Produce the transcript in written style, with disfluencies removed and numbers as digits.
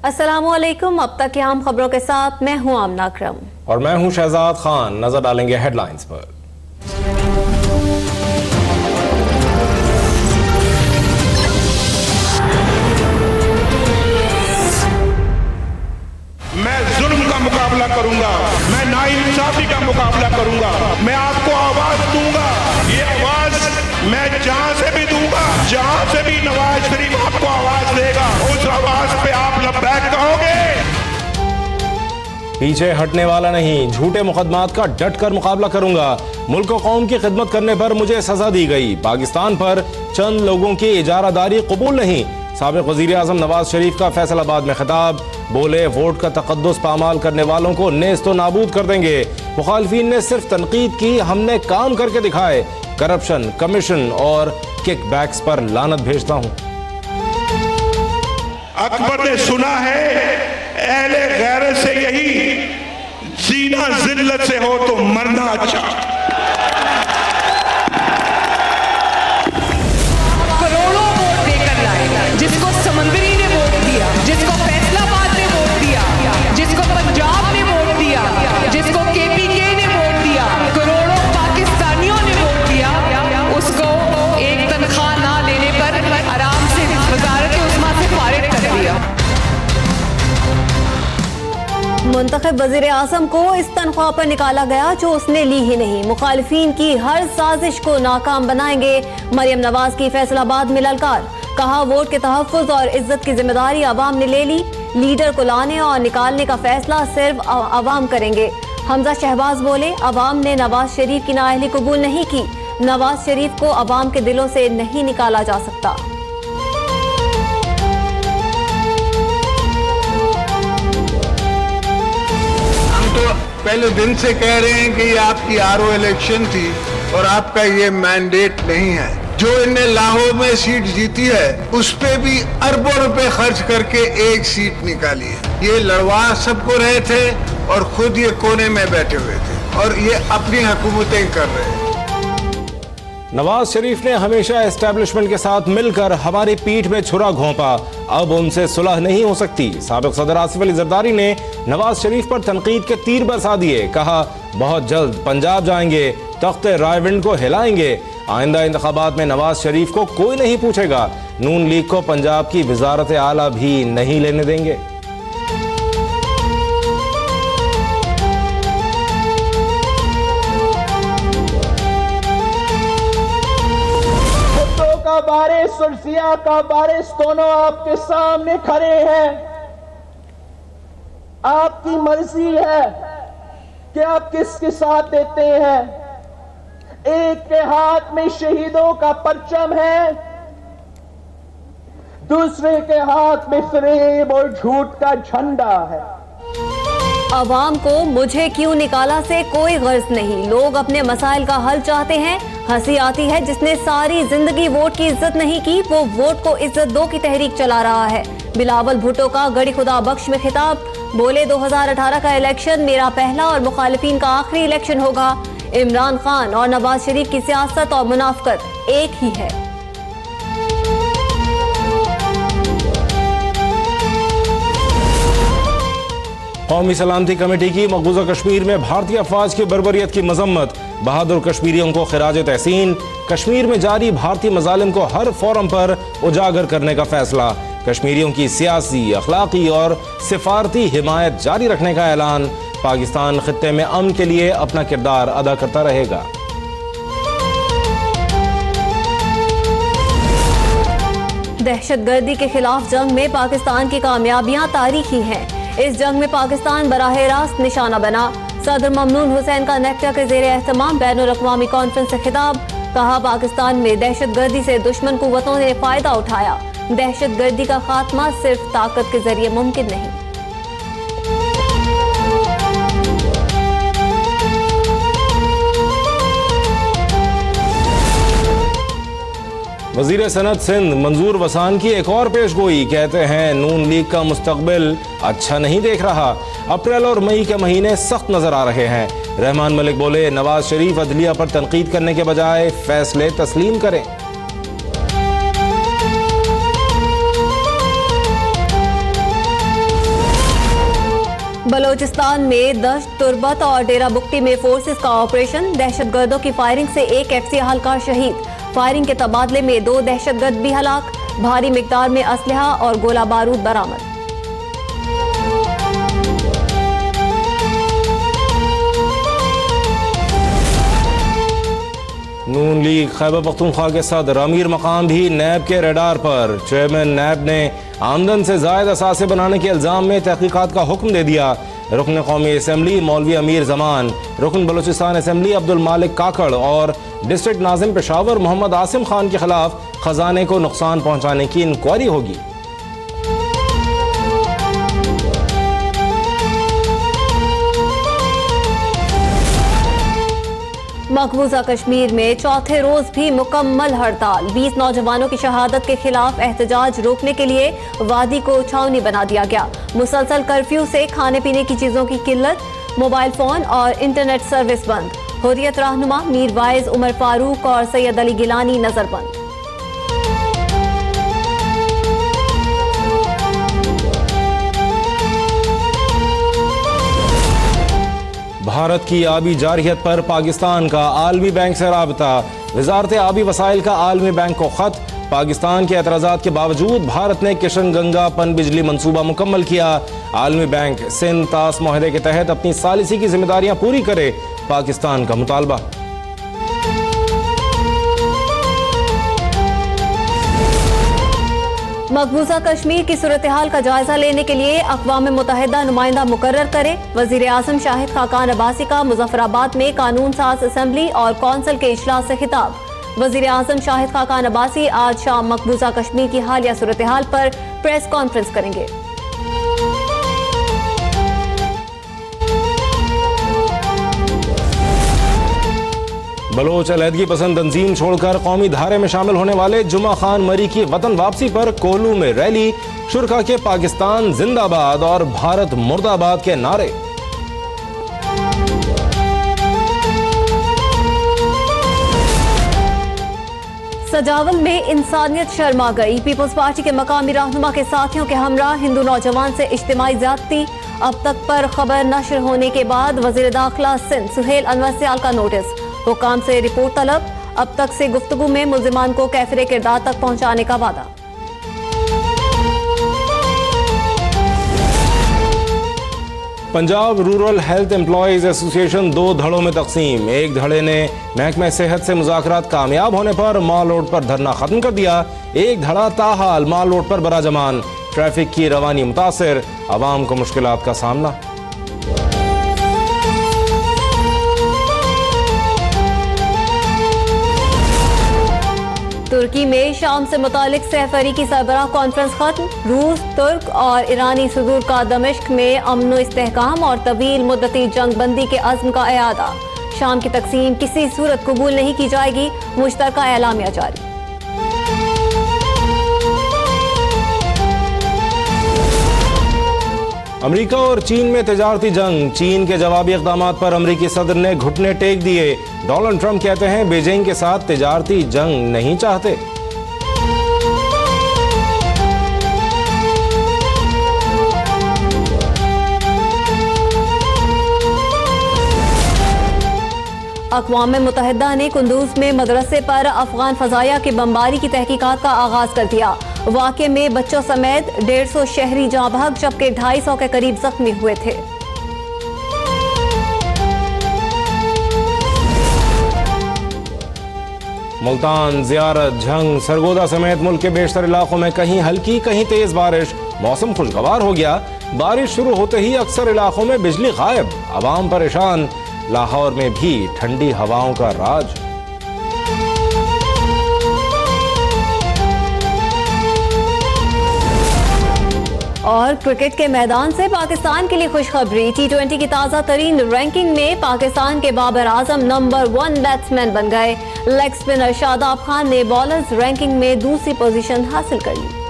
अस्सलामुअलैकुम। अब तक की अहम खबरों के साथ मैं हूं आमना अकरम और मैं हूं शहजाद खान। नजर डालेंगे हेडलाइंस पर। मैं जुल्म का मुकाबला करूंगा, मैं नाइंसाफी का मुकाबला करूंगा, मैं आपको आवाज दूंगा। ये आवाज मैं जहां से भी दूंगा, जहां से भी नवाज शरीफ आपको आवाज देगा, उस आवाज पे आप लब्बैक कहोगे। पीछे हटने वाला नहीं, झूठे मुकदमात का डट कर मुकाबला करूंगा। मुल्क और कौम की खिदमत करने पर मुझे सजा दी गई। पाकिस्तान पर चंद लोगों की इजारादारी कबूल नहीं। साबिक वजीर आजम नवाज शरीफ का फैसलाबाद में खिताब, बोले वोट का तकद्दुस पामाल करने वालों को नेस्तो नाबूद कर देंगे। मुखालफीन ने सिर्फ तनकीद की, हमने काम करके दिखाए। करप्शन, कमीशन और किकबैक्स पर लानत भेजता हूं। अकबर ने सुना है अहले गैरत से यही जीना जिल्लत से हो तो मरना अच्छा। करोड़ों वोट देकर लाए, जिसको समंदरी ने वोट दिया, जिसको फैसलाबाद ने वोट दिया, जिसको पंजाब ने वोट दिया, जिसको केपीके ने वोट दिया, करोड़ों पाकिस्तानियों ने वोट दिया, उसको एक तनख्वाह ना लेने पर आराम से वजारत उस्मा से फारिग कर दिया। मुंतखब वजीर आजम को इस तनख्वाह पर निकाला गया जो उसने ली ही नहीं। मुखालिफिन की हर साजिश को नाकाम बनाएंगे। मरियम नवाज की फैसलाबाद में ललकार, कहा वोट के तहफ्फुज और इज्जत की जिम्मेदारी अवाम ने ले ली। लीडर को लाने और निकालने का फैसला सिर्फ अवाम करेंगे। हमजा शहबाज बोले, अवाम ने नवाज शरीफ की नाअहली कबूल नहीं की। नवाज शरीफ को अवाम के दिलों से नहीं निकाला जा सकता। पहले दिन से कह रहे हैं कि ये आपकी आरओ इलेक्शन थी और आपका ये मैंडेट नहीं है। जो इनने लाहौर में सीट जीती है उस पे भी अरबों रुपए खर्च करके एक सीट निकाली है। ये लड़वा सबको रहे थे और खुद ये कोने में बैठे हुए थे और ये अपनी हुकूमतें कर रहे हैं। नवाज शरीफ ने हमेशा एस्टेब्लिशमेंट के साथ मिलकर हमारी पीठ में छुरा घोंपा, अब उनसे सुलह नहीं हो सकती। साबिक सदर आसिफ अली जरदारी ने नवाज शरीफ पर तनकीद के तीर बरसा दिए, कहा बहुत जल्द पंजाब जाएंगे, तख्ते रायविंड को हिलाएंगे। आइंदा इंतखाबात में नवाज शरीफ को कोई नहीं पूछेगा। नून लीग को पंजाब की वजारत आला भी नहीं लेने देंगे। का बारिश और सिया का बारिश दोनों आपके सामने खड़े हैं। आपकी मर्जी है कि आप किसके साथ देते हैं। एक के हाथ में शहीदों का परचम है, दूसरे के हाथ में फरेब और झूठ का झंडा है। अवाम को मुझे क्यों निकाला से कोई गर्ज नहीं। लोग अपने मसाइल का हल चाहते हैं। हंसी आती है जिसने सारी जिंदगी वोट की इज्जत नहीं की, वो वोट को इज्जत दो की तहरीक चला रहा है। बिलावल भुट्टो का गड़ी खुदा बख्श में खिताब, बोले 2018 का इलेक्शन मेरा पहला और मुखालिफिन का आखिरी इलेक्शन होगा। इमरान खान और नवाज शरीफ की सियासत और मुनाफकत एक ही है। कौमी सलामती कमेटी की मकबूजा कश्मीर में भारतीय अफवाज की बर्बरियत की मजम्मत, बहादुर कश्मीरियों को खिराज तहसीन। कश्मीर में जारी भारतीय मजालिम को हर फोरम पर उजागर करने का फैसला। कश्मीरियों की सियासी, अखलाकी और सिफारती हिमायत जारी रखने का ऐलान। पाकिस्तान खित्ते में अमन के लिए अपना किरदार अदा करता रहेगा। दहशतगर्दी के खिलाफ जंग में पाकिस्तान की कामयाबियां तारीखी हैं। इस जंग में पाकिस्तान बराह रास्त निशाना बना। सदर ममनून हुसैन का नेक्टा के ज़ेरे एहतमाम बैनुल-अक़वामी कॉन्फ्रेंस से खिताब, कहा पाकिस्तान में दहशतगर्दी से दुश्मन कुव्वतों ने फायदा उठाया। दहशतगर्दी का खात्मा सिर्फ ताकत के जरिए मुमकिन नहीं। वजीर सनत सिंध मंजूर वसान की एक और पेशगोई, कहते हैं नून लीग का मुस्तकबिल अच्छा नहीं देख रहा। अप्रैल और मई के महीने सख्त नजर आ रहे हैं। रहमान मलिक बोले, नवाज शरीफ अदलिया पर तनकीद करने के बजाय फैसले तस्लीम करें। बलोचिस्तान में दश्त, तुर्बत और डेरा बुक्टी में फोर्सेस का ऑपरेशन। दहशतगर्दों की फायरिंग से एक एफसी हल्का शहीद। फायरिंग के तबादले में 2 दहशतगर्द भी हलाक। भारी मिकदार में असलहा और गोला बारूद बरामद। नून लीग खैबर पख्तूनख्वा के सदर अमीर मकाम भी नैब के रडार पर। चेयरमैन नैब ने आमदन से जायद असासे बनाने के इल्जाम में तहकीकात का हुक्म दे दिया। रुकन कौमी असम्बली मौलवी अमीर जमान, रुकन बलूचिस्तान असम्बली अब्दुल मालिक काकड़ और डिस्ट्रिक्ट नाजिम पेशावर मोहम्मद आसिम खान के खिलाफ खजाने को नुकसान पहुंचाने की इंक्वायरी होगी। मकबूजा कश्मीर में चौथे रोज भी मुकम्मल हड़ताल। 20 नौजवानों की शहादत के खिलाफ एहतजाज रोकने के लिए वादी को छावनी बना दिया गया। मुसलसल कर्फ्यू से खाने पीने की चीजों की किल्लत, मोबाइल फोन और इंटरनेट सर्विस बंद। हुर्रियत रहनुमा मीर वाइज, उमर फारूक और सैयद अली गिलानी नजरबंद। भारत की आबी जारियत पर पाकिस्तान का आलमी बैंक से राबता। वजारत आबी वसाइल का आलमी बैंक को खत। पाकिस्तान के एतराज़ात के बावजूद भारत ने किशन गंगा पन बिजली मंसूबा मुकम्मल किया। आलमी बैंक सिंध तास मुआहदे के तहत अपनी सालिसी की जिम्मेदारियां पूरी करे, पाकिस्तान का मुतालबा। मकबूजा कश्मीर की सूरत हाल का जायजा लेने के लिए अक़वाम मुत्तहिदा नुमाइंदा मुकर्रर करे। वज़ीर आज़म शाहिद खाकान अब्बासी का मुज़फ़्फ़राबाद में कानून साज असम्बली और कौंसिल के इजलास से खिताब। वज़ीर आज़म शाहिद खाकान अब्बासी आज शाम मकबूजा कश्मीर की हालिया सूरत हाल पर प्रेस कॉन्फ्रेंस करेंगे। बलोच अलहदगी पसंद तंजीम छोड़कर कौमी धारे में शामिल होने वाले जुमा खान मरी की वतन वापसी पर कोलू में रैली। शुरका के पाकिस्तान जिंदाबाद और भारत मुर्दाबाद के नारे। सजावल में इंसानियत शर्मा गई। पीपल्स पार्टी के मकामी रहनुमा के साथियों के हमरा हिंदू नौजवान से इज्तिमाई ज्यादती। अब तक पर खबर नशर होने के बाद वजीर दाखिला सिंध सुहेल अनवर सियाल का नोटिस। हुकाम से रिपोर्ट तलब। अब तक से गुफ्तगू में मुल्जिमान को कैफिर किरदार तक पहुंचाने का वादा। Punjab rural health employees association 2 धड़ों में तकसीम। एक धड़े ने महकमा सेहत से मुज़ाकरात कामयाब होने पर माल रोड पर धरना खत्म कर दिया। एक धड़ा ताहाल माल रोड पर बराजमान। ट्रैफिक की रवानी मुतासिर, आवाम को मुश्किलात का सामना। तुर्की में शाम से मुतालिक सहफरी की सरबराह कॉन्फ्रेंस खत्म। रूस, तुर्क और ईरानी सदूर का दमिश्क में अमन इस्तेहकाम और तवील मुद्दती जंग बंदी के अज़्म का इआदा। शाम की तकसीम किसी सूरत कबूल नहीं की जाएगी, मुश्तरका एलामिया जारी। अमेरिका और चीन में तजारती जंग। चीन के जवाबी इक़दामात पर अमेरिकी सदर ने घुटने टेक दिए। डोनाल्ड ट्रंप कहते हैं बीजिंग के साथ तजारती जंग नहीं चाहते। अक़वाम मुत्तहिदा ने कुंदूज में मदरसे पर अफगान फजाया की बमबारी की तहकीकात का आगाज कर दिया। वाक़े में बच्चों समेत 150 शहरी जाँ बहक, जबकि 250 के करीब जख्मी हुए थे। मुल्तान, ज़ियारत, झंग, सरगोदा समेत मुल्क के बेशतर इलाकों में कहीं हल्की कहीं तेज बारिश। मौसम खुशगवार हो गया। बारिश शुरू होते ही अक्सर इलाकों में बिजली गायब, आवाम परेशान। लाहौर में भी ठंडी हवाओं का राज। और क्रिकेट के मैदान से पाकिस्तान के लिए खुशखबरी। T20 की ताज़ा तरीन रैंकिंग में पाकिस्तान के बाबर आजम नंबर 1 बैट्समैन बन गए। लेग स्पिनर शादाब खान ने बॉलर्स रैंकिंग में दूसरी पोजीशन हासिल कर ली।